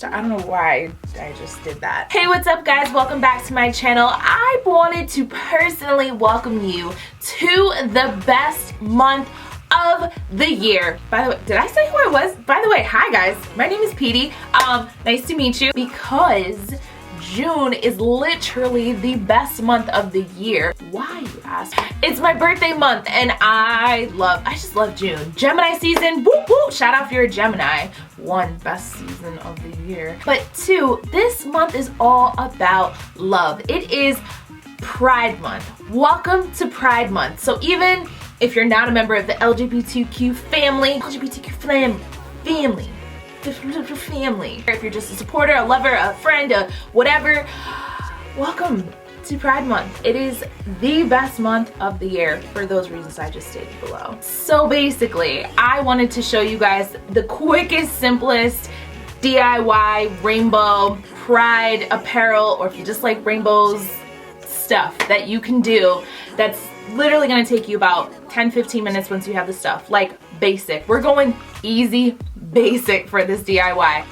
I don't know why I just did that. Hey, what's up guys? Welcome back to my channel. I wanted to personally welcome you to the best month of the year. By the way, did I say who I was? By the way, hi guys, my name is Peede. Nice to meet you. Because June is literally the best month of the year. Why, you ask? It's my birthday month and I just love June. Gemini season, whoop whoop. Shout out if you're a Gemini. One, best season of the year. But two, this month is all about love. It is Pride Month. Welcome to Pride Month. So even if you're not a member of the LGBTQ family, if you're just a supporter, a lover, a friend, a whatever, welcome to Pride Month. It is the best month of the year for those reasons I just stated below. So basically, I wanted to show you guys the quickest, simplest DIY rainbow Pride apparel, or if you just like rainbows stuff that you can do that's literally gonna take you about 10-15 minutes once you have the stuff. Like basic. We're going easy basic for this DIY.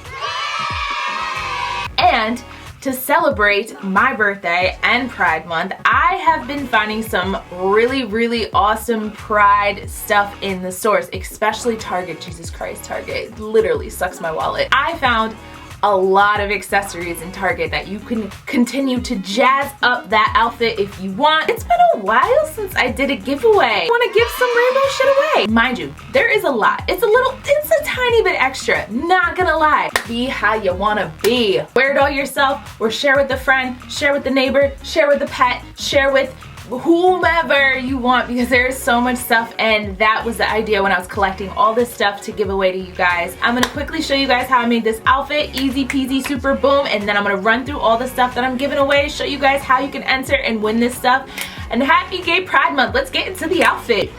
And to celebrate my birthday and Pride Month, I have been finding some really awesome Pride stuff in the stores, especially Target. Jesus Christ, Target literally sucks my wallet. I found a lot of accessories in Target that you can continue to jazz up that outfit if you want. It's been a while since I did a giveaway. I want to give some rainbow shit away. Mind you, there is a lot. It's a tiny bit extra, not gonna lie. Be how you wanna be. Wear it all yourself, or share with a friend, share with the neighbor, share with the pet, share with whomever you want, because there's so much stuff, and that was the idea when I was collecting all this stuff to give away to you guys. I'm gonna quickly show you guys how I made this outfit, easy peasy super boom, and then I'm gonna run through all the stuff that I'm giving away, show you guys how you can enter and win this stuff. And happy gay Pride Month. Let's get into the outfit.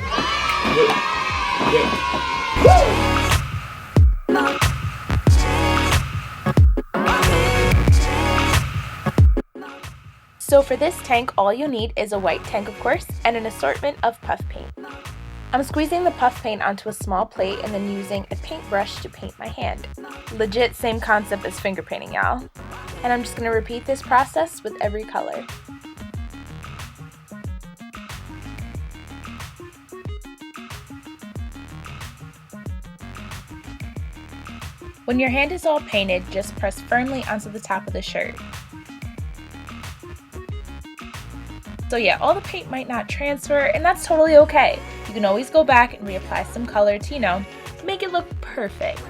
So for this tank, all you need is a white tank, of course, and an assortment of puff paint. I'm squeezing the puff paint onto a small plate and then using a paintbrush to paint my hand. Legit same concept as finger painting, y'all. And I'm just going to repeat this process with every color. When your hand is all painted, just press firmly onto the top of the shirt. So yeah, all the paint might not transfer, and that's totally okay. You can always go back and reapply some color to, you know, make it look perfect.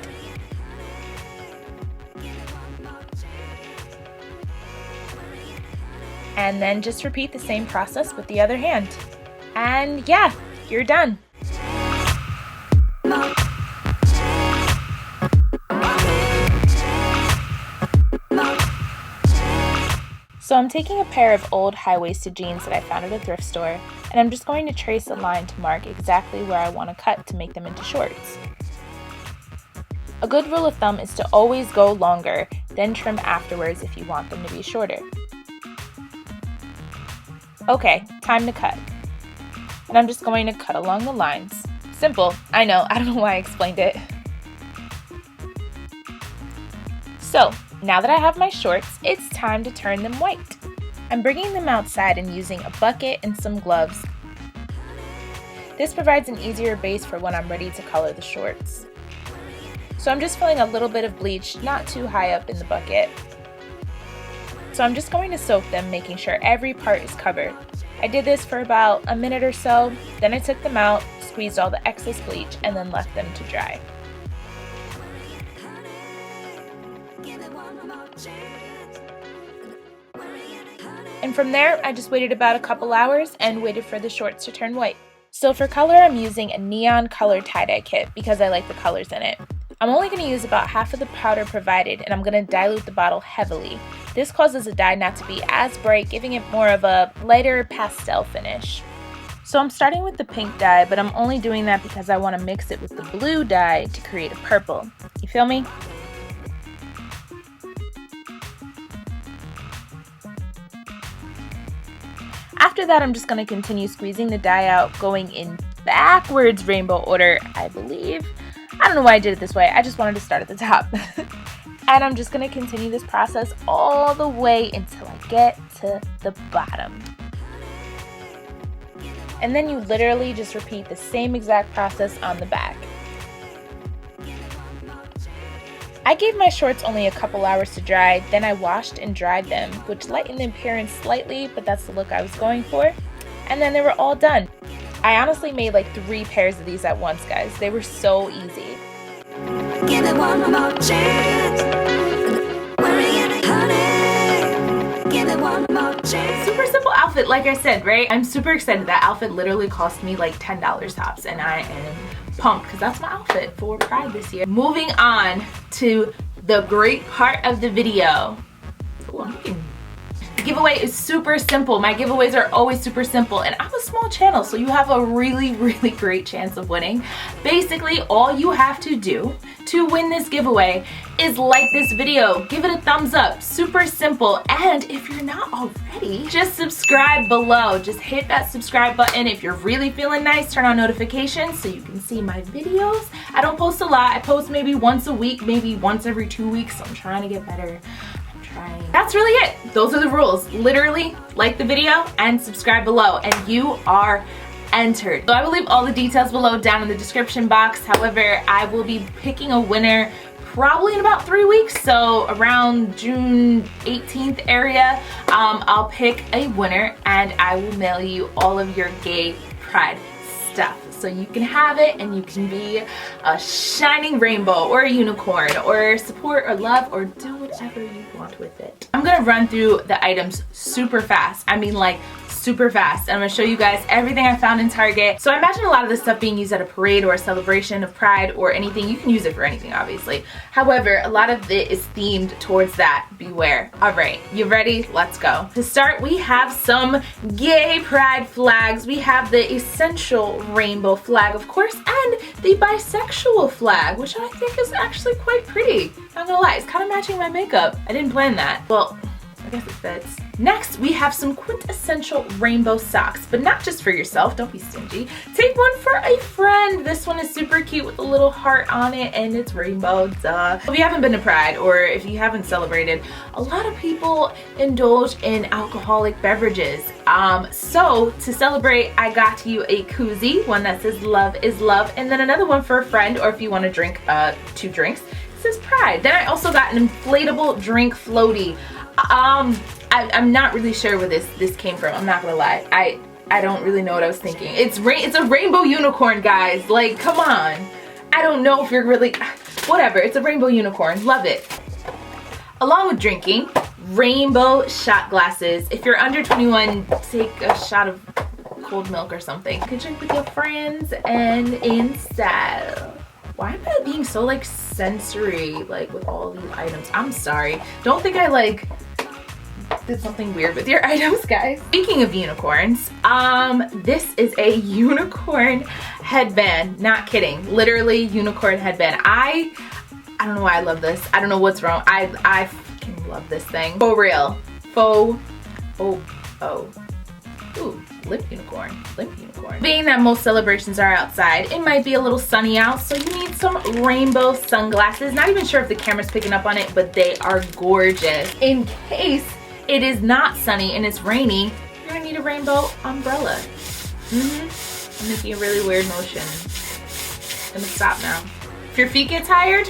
And then just repeat the same process with the other hand. And yeah, you're done. So I'm taking a pair of old high-waisted jeans that I found at a thrift store, and I'm just going to trace a line to mark exactly where I want to cut to make them into shorts. A good rule of thumb is to always go longer, then trim afterwards if you want them to be shorter. Okay, time to cut. And I'm just going to cut along the lines. Simple, I know, I don't know why I explained it. So, now that I have my shorts, it's time to turn them white. I'm bringing them outside and using a bucket and some gloves. This provides an easier base for when I'm ready to color the shorts. So I'm just filling a little bit of bleach, not too high up in the bucket. So I'm just going to soak them, making sure every part is covered. I did this for about a minute or so, then I took them out, squeezed all the excess bleach, and then left them to dry. And from there, I just waited about a couple hours and waited for the shorts to turn white. So for color, I'm using a neon color tie-dye kit because I like the colors in it. I'm only going to use about half of the powder provided, and I'm going to dilute the bottle heavily. This causes the dye not to be as bright, giving it more of a lighter pastel finish. So I'm starting with the pink dye, but I'm only doing that because I want to mix it with the blue dye to create a purple. You feel me? After that, I'm just going to continue squeezing the dye out, going in backwards rainbow order, I believe. I don't know why I did it this way. I just wanted to start at the top. And I'm just gonna continue this process all the way until I get to the bottom. And then you literally just repeat the same exact process on the back. I gave my shorts only a couple hours to dry, then I washed and dried them, which lightened the appearance slightly, but that's the look I was going for. And then they were all done. I honestly made like 3 pairs of these at once, guys. They were so easy. Give it one more chance. Give it one more chance. Super simple outfit, like I said, right? I'm super excited. That outfit literally cost me like $10 tops, and I am pumped because that's my outfit for Pride this year. Moving on to the great part of the video. The giveaway is super simple. My giveaways are always super simple, and I'm a small channel, so you have a really great chance of winning. Basically, all you have to do to win this giveaway is like this video, give it a thumbs up, super simple. And if you're not already, just subscribe below. Just hit that subscribe button. If you're really feeling nice, turn on notifications so you can see my videos. I don't post a lot. I post maybe once a week, maybe once every 2 weeks. So I'm trying to get better. That's really it. Those are the rules. Literally, like the video and subscribe below, and you are entered. So I will leave all the details below down in the description box. However, I will be picking a winner probably in about 3 weeks, so around June 18th area. I'll pick a winner and I will mail you all of your gay pride stuff. So you can have it and you can be a shining rainbow or a unicorn or support or love or do whatever you want with it. I'm gonna run through the items super fast. I mean like super fast. And I'm gonna show you guys everything I found in Target. So I imagine a lot of this stuff being used at a parade or a celebration of Pride or anything. You can use it for anything, obviously. However, a lot of it is themed towards that. Beware. All right, you ready? Let's go. To start, we have some gay Pride flags. We have the essential rainbow flag, of course, and the bisexual flag, which I think is actually quite pretty. Not gonna lie, it's kind of matching my makeup. I didn't plan that. Well, I guess it fits. Next, we have some quintessential rainbow socks, but not just for yourself, don't be stingy. Take one for a friend. This one is super cute with a little heart on it and it's rainbow, duh. If you haven't been to Pride or if you haven't celebrated, a lot of people indulge in alcoholic beverages. So to celebrate, I got you a koozie, one that says love is love, and then another one for a friend, or if you want to drink 2 drinks, it says Pride. Then I also got an inflatable drink floaty. I'm not really sure where this came from. I'm not gonna lie. I don't really know what I was thinking. It's a rainbow unicorn, guys. Like, come on. I don't know if you're really, whatever. It's a rainbow unicorn. Love it. Along with drinking, rainbow shot glasses. If you're under 21, take a shot of cold milk or something. You can drink with your friends and in style. Why am I being so like sensory, like with all these items? I'm sorry. Don't think I like did something weird with your items, guys. Speaking of unicorns, this is a unicorn headband. Not kidding. Literally unicorn headband. I don't know why I love this. I don't know what's wrong. I fucking love this thing. For real. Ooh, lip unicorn. Being that most celebrations are outside, it might be a little sunny out, so you need some rainbow sunglasses. Not even sure if the camera's picking up on it, but they are gorgeous. In case it is not sunny and it's rainy, you're gonna need a rainbow umbrella. I'm making a really weird motion. I'm gonna stop now. If your feet get tired,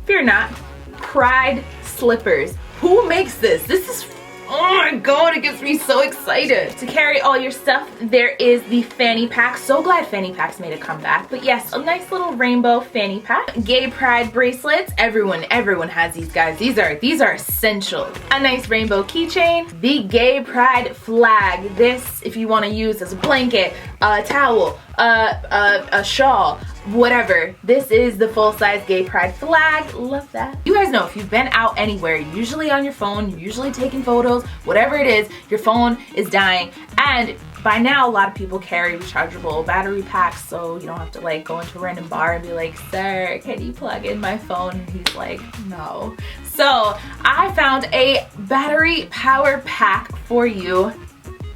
fear not. Pride slippers. Who makes this? This is, oh my god, it gets me so excited. To carry all your stuff, there is the fanny pack. So glad fanny packs made a comeback. But yes, a nice little rainbow fanny pack. Gay pride bracelets. Everyone has these, guys. These are essential. A nice rainbow keychain. The gay pride flag. This, if you want to use as a blanket, a towel, a shawl, whatever. This is the full-size gay pride flag. Love that. You guys know if you've been out anywhere, you're usually on your phone, you're usually taking photos, whatever it is, your phone is dying. And by now, a lot of people carry rechargeable battery packs, so you don't have to like go into a random bar and be like, sir, can you plug in my phone? And he's like, no. So I found a battery power pack for you,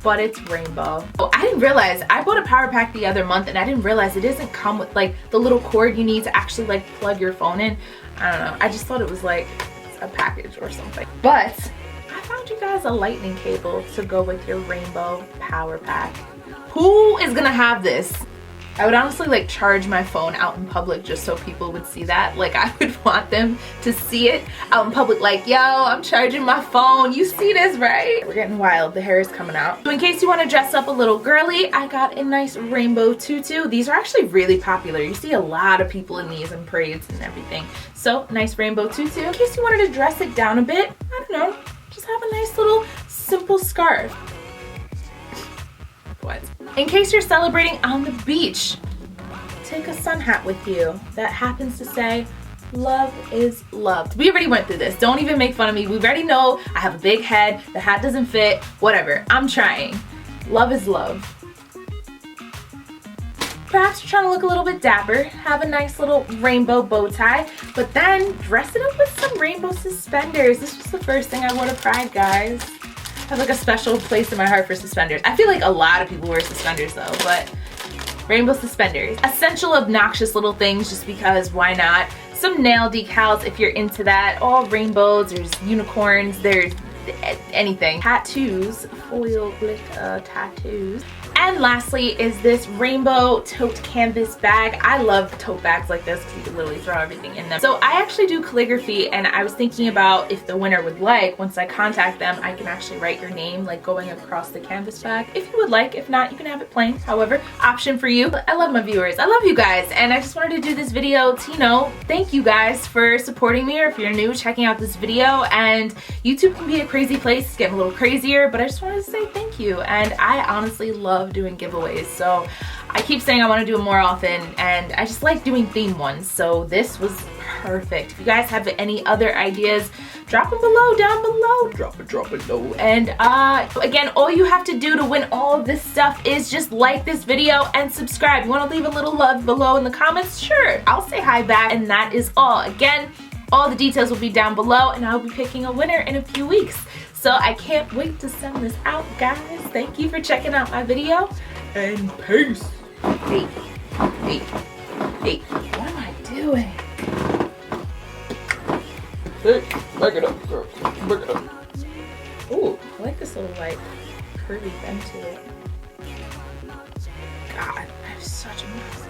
but it's rainbow. Oh, I didn't realize, I bought a power pack the other month and I didn't realize it doesn't come with like the little cord you need to actually like plug your phone in. I don't know, I just thought it was like a package or something. But I found you guys a lightning cable to go with your rainbow power pack. Who is gonna have this? I would honestly like charge my phone out in public just so people would see that. Like I would want them to see it out in public, like, yo, I'm charging my phone. You see this, right? We're getting wild. The hair is coming out. So in case you want to dress up a little girly, I got a nice rainbow tutu. These are actually really popular. You see a lot of people in these and parades and everything. So nice rainbow tutu. In case you wanted to dress it down a bit, I don't know, just have a nice little simple scarf. What? In case you're celebrating on the beach, take a sun hat with you that happens to say, love is loved. We already went through this. Don't even make fun of me. We already know I have a big head. The hat doesn't fit. Whatever. I'm trying. Love is love. Perhaps you're trying to look a little bit dapper. Have a nice little rainbow bow tie. But then dress it up with some rainbow suspenders. This was the first thing I wore to Pride, guys. I have like a special place in my heart for suspenders. I feel like a lot of people wear suspenders though, but rainbow suspenders. Essential obnoxious little things just because why not? Some nail decals if you're into that. All rainbows, there's unicorns, there's anything. Tattoos, foil glitter tattoos. And lastly is this rainbow tote canvas bag. I love tote bags like this because you can literally throw everything in them. So I actually do calligraphy and I was thinking about if the winner would like, once I contact them, I can actually write your name like going across the canvas bag. If you would like, if not, you can have it plain. However, option for you. I love my viewers. I love you guys. And I just wanted to do this video to, you know, thank you guys for supporting me, or if you're new, checking out this video. And YouTube can be a crazy place. It's getting a little crazier, but I just wanted to say thank you. And I honestly love doing giveaways, so I keep saying I want to do them more often, and I just like doing theme ones, so this was perfect. If you guys have any other ideas, drop them below, down below, drop it low. And again, all you have to do to win all of this stuff is just like this video and subscribe. You want to leave a little love below in the comments? Sure, I'll say hi back, and that is all. Again, all the details will be down below, and I'll be picking a winner in a few weeks. So I can't wait to send this out, guys. Thank you for checking out my video, and peace. Hey, what am I doing? Hey, back it up, girl. Back it up. Ooh, I like this little like curvy bend to it. God, I have such a mess.